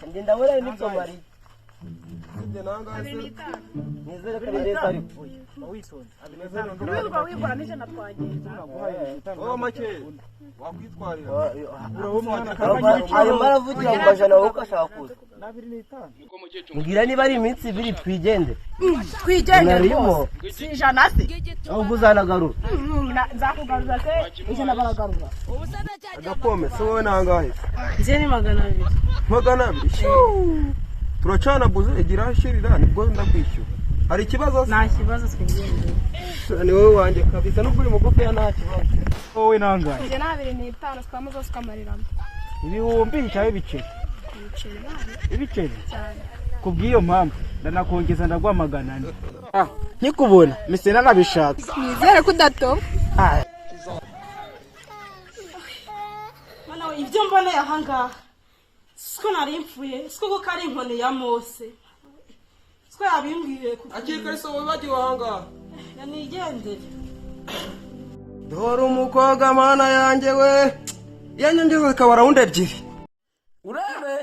Ngenda wera n'itsomari. Nde nangaze. Nizere ko neza ari. Wisone. Niba wigora nije natwagenda. Oh make. Wakwitwarira. Ayo maravugira mu bajana uko ashakuza. Mugira niba ari iminsi ibiri twigende. Twigende si ijana se. Aho buzanagarura. Nzakugaruza se ijana baragarura. Agakome so wowe nangahe? Nje ni 200. 200. Turacana buze igira shirira nibwo ndakwishyura. Hari ikibazo? Nta kibazo twigende. Ni wowe wanje kabisa no kuri mugufi ya nta kibazo. Wowe nangahe? Nje na 25 twama zose kamariramo. Ibihumbi cyawe biceri. Ibiceri? Kubwiyo mpamvu ndanakongeza ndagwa 400. Nkikubona mise nanabishaka. Nizere kudato. Mana ibyo mbone yahanga. Siko nari mfuye, siko ko kari inkone ya Mose. Siko yabimbwiye ku. Akiri so wowe bagiye wahanga. Yanigendere. Dore umukobwa mana yanjye we. Yanyongeze kabara wundi ebyiri. Urebe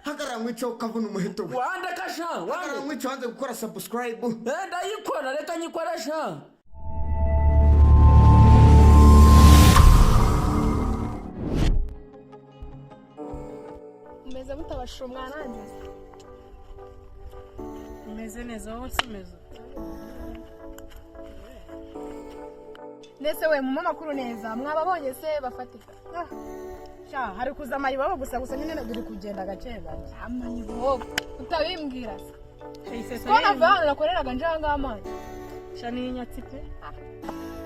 hagara mwico kavuna umuheto we. Wande kasha Hagara mwico hanze gukora subscribe. Ndayikora reka nyikoresha. Umeze mutabashira umwana wanjye. Umeze neza wowe umeze. Nese we mu makuru neza mwababonye se bafatika. Sha hari kuza amayibo gusa nyine biri kugenda gace gake. Amayibo utabimbwira se. Kona vana nakoreraga njanga amani. Sha ni nyatsi pe.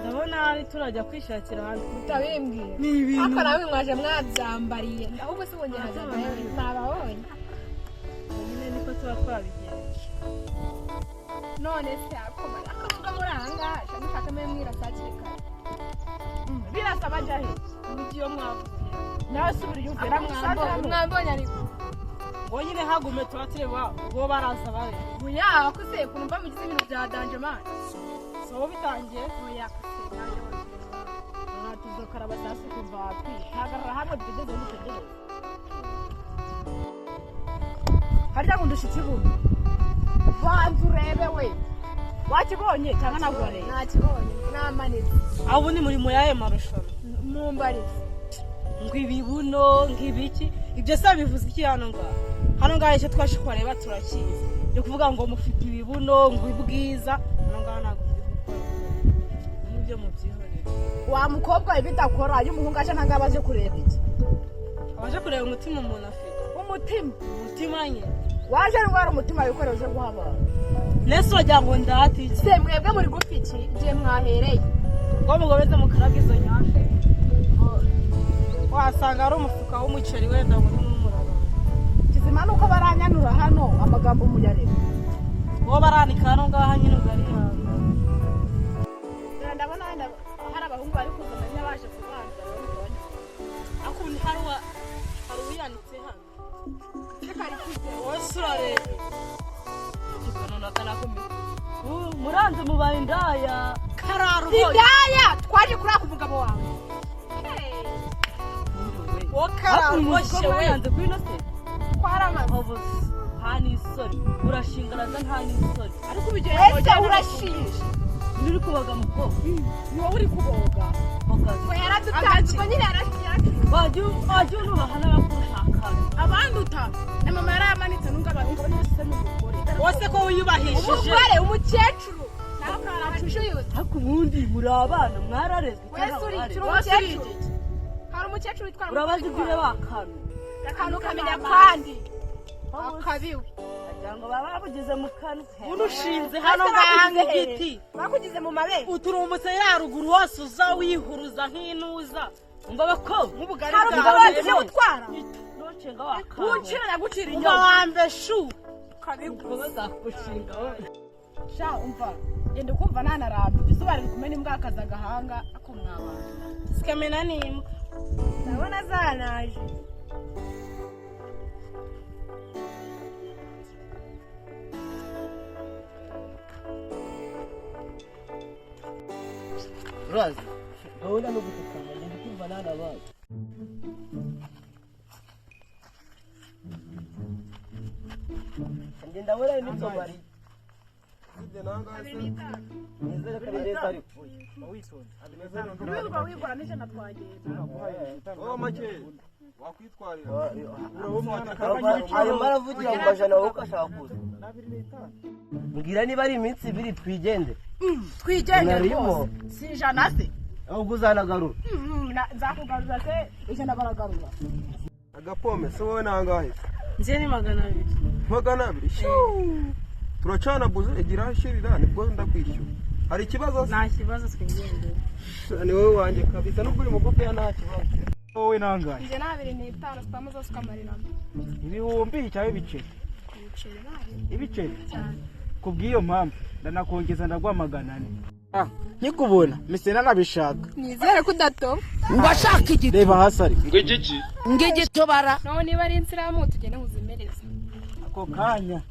Ndabona ari turajya kwishakira hantu utabimbwira. Ni ibintu. Aka nawe mwaje mwabyambariye. Ahubwo se bongera nababonye. Nyine niko tuba twabigenje. None se akomara akavuga muranga shaka memwira sakirika. Birasaba jahe. Mugiyo mwavuye. Nasubira yuvera mwambonye ariko. Wonyine hagume twatireba ngo baraza bare. Buya akuse kunumva mugize ibintu bya danje man. So bitangiye oya kuse nanjye. Natuzokara batasi kuva kwi. Hagarara hamwe tugeze mutegereza. Harya kundushitse ibuntu. Vanzu rebe we. Wakibonye cyangwa nagore? Nakibonye. Namanitse. Abo ni muri muyaye marushano. Mumbarize. Ngwibibuno ngibiki ibyo se bivuze iki hano ngahe cyo twashikoreba turakiza yo kuvuga ngo mufite ibibuno ngwibwiza hano ngahe nago nibyo mubyihorera wa mukobwa ibitakora y'umuhungu aje ntangabaje kureba iki abaje kureba umutima umuntu afite umutima nye waje rwara umutima bikoreje guhaba neso wajya ngo ndati se mwebwe muri gupiki je mwahereye ngo mugobeze mukaragizo nyashe wasanga ari umufuka w'umuceri wenda muri n'umuraba kizima nuko baranyanura hano amagambo muyareba bo baranika hano ngaha nyine ngari hano ndabona wenda hari abahungu bari kuzana baje kubanza akundi hari uyanitse hano sekari kwize wosurare kikono nakana kumi muranze mubaye indaya kararu indaya twaje kuri ako mugabo wawe Wakara moshe weyanze kwino se kwaramaze hani isori urashingaraza ntani isori ariko ubigeye ese urashinje uri kuboga muko niwo uri kuboga ko yaradutanze ko nyine yarashyiye wajyu nubahana bakushaka abandi uta na mama yaramanitse nungabahunga bose n'umugore wose ko wiyubahishije umugore umukecuru naho karacushe yose ariko ubundi muri abana mwararezwe wese uri umukecuru hari umukecuru witwara urabazi bwire bakame akantu kamenya kwandi akabiwe ajango baba bakugize mu kanwa unushinze hano ngahange igiti bakugize mu mabere uturumutse yaruguru wose uza wihuruza nk'inuza umva bako nk'ubugari bwawe utwara nocenga wakame uncira nagucira inyuma wambe shu kabigo bazakushinga sha umva gende kumva nanarabye bisobanura kumena imbwa akaza gahanga akomwabana sikamena nimbwa ndabona zanaje Razi ndabona no gutukana ndi kumva nana baje ndabona ni Somali Sibye nangahe nizere ko ari leta ari wigura n'ije natwagenda oh make wakwitwarira ayo maravugira mu majana wowe ukashaka kuza mbwira niba ari iminsi ibiri twigende rwose si ijana se ahubwo uzanagarura nzakugaruza se ijana baragarura agapome se wowe nangahe nje ni 200 200 turacana buze igira shirira nibwo ndakwishyura hari ikibazo nta kibazo twigende ni wowe wanjye kabisa nubwo uri mugufi ya nta kibazo wowe nangahe nje na 25 sitamo zose ukamarira ibihumbi cyangwa ibiceri ibiceri kubw'iyo mpamvu ndanakongeza ndagwa 400 nkikubona mise nanabishaka nizere ko udato ngashaka igiti reba hasi ari ngigito bara no niba ari insiramu tugende kuzimereza ako kanya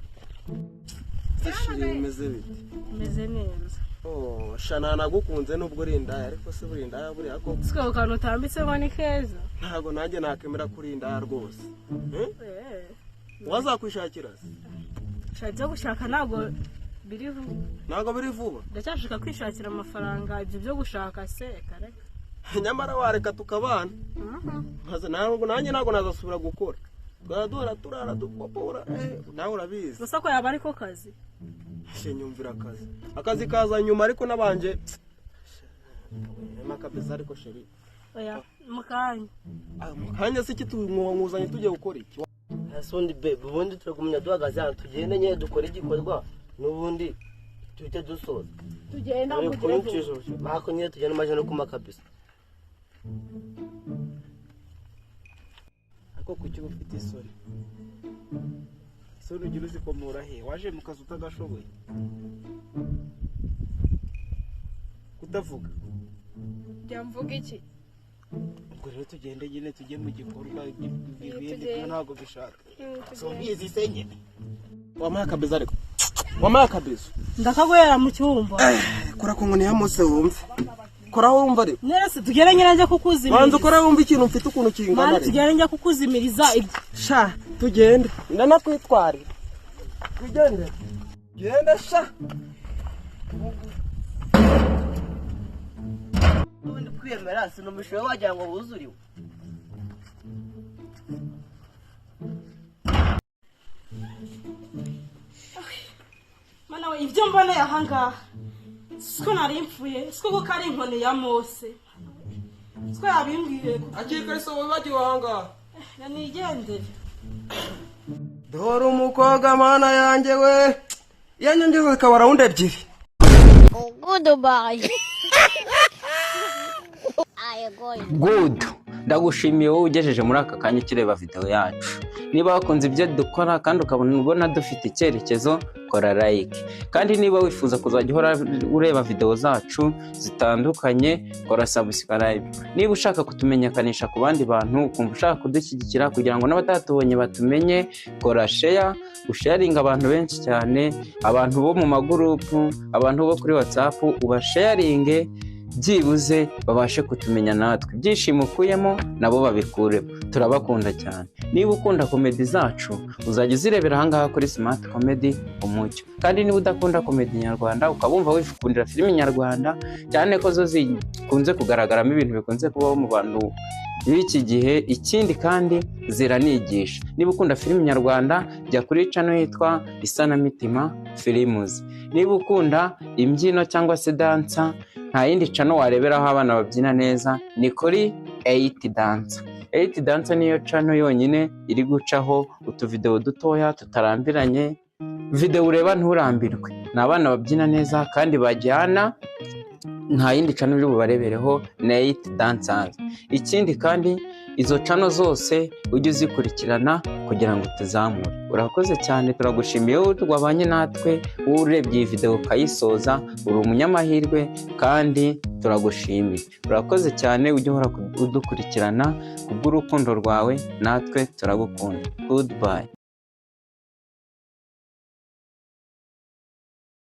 bimeze bite meze neza oh shana nagukunze nubwo uri indaya ariko se buri indaya buri ako siko kantu utambitseho ni keza ntago nanjye nakemera kuri indaya rwose wazakwishakira shatse gushaka ntago biri vuba ntago biri vuba ndacyashaka kwishakira amafaranga ibyo byo gushaka se kare nyamara wareka tukabana maze nanjye ntago nazasubira gukora twadora turara dupopora nawe urabizi gusa ko yaba ariko kazi nyumvira akazi kaza nyuma ariko nabanje kabisa ariko sheri oya mukanya se kitunguzanye tujye gukora iki asundi bebe ubundi turagumya duhagaze hano tugende nye dukora igikorwa n'ubundi tuhite dusoza tugenda bako nye tugende amajana kuma kabisa ako kuki ufite isoni isoni ugira uzikomora he waje mu kazi utagashoboye kutavuga mvuga iki ubwo rero tugende nyine tujye mu gikorwa ibindi ntabwo bishaka sombizi senyene wamaha kabeza ariko wamaha kabeza ndakagwera mu cyumba kora ko ngone yamose wumve kora wumva ariko nese tugere nyine njye kukuzimiriza banza kora wumva ikintu mfite ukuntu kingana ariko tugere njye kukuzimiriza sha tugende ndanakwitwarira tugende genda sha ubundi kwiyemera sinumishoye wagira ngo wuzuriwe mana we ibyo mbona yahangaha siko nari mpfuye siko ko kari inkoni ya Mose siko yabimbwiye akiri so wibagiwe ahangaha nigendere dore umukobwa mana yanjye we yanyongeze ikaba round ebyiri goodbye good ndagushimiye wowe ugejeje muri aka kanya kireba video yacu niba wakunze ibyo dukora kandi ukabona dufite icyerekezo kora like kandi niba wifuza kuzajya uhora ureba video zacu zitandukanye kora subscribe niba ushaka kutumenyekanisha ku bandi bantu ukumva ushaka kudushyigikira kugira ngo n'abatatubonye batumenye kora share usharinga abantu benshi cyane abantu bo mu magurupu abantu bo kuri WhatsApp ubasharinge byibuze babashe kutumenya natwe byishimo ukuyemo nabo babikuremo turabakunda cyane niba ukunda komedi zacu uzajya uzirebera ahangaha kuri Smart Comedy Umucyo kandi niba udakunda komedi nyarwanda ukabumva wifukundira filime nyarwanda cyane ko zo zikunze kugaragaramo ibintu bikunze kubaho mu bantu b'iki gihe ikindi kandi ziranigisha niba ukunda filime nyarwanda jya kuri channel yitwa Isanamitima Films niba ukunda imbyino cyangwa se dansa nta yindi channel wareberaho abana babyina neza ni kuri 8 Dancer. 8 Dancer niyo channel yonyine iri gucaho utuvideo dutoya tutarambiranye video ureba nturambirwe n'abana babyina neza kandi bajyana nta yindi channel uri bubarebereho na 8 Dancers. Ikindi kandi izo channel zose ujye uzikurikirana kugira ngo tuzamure. Urakoze cyane turagushimiye wabanye natwe urebye iyi video kayisoza uri umunyamahirwe kandi turagushimiye. Urakoze cyane ujye uhora udukurikirana kubw'urukundo rwawe natwe turagukunda. Goodbye.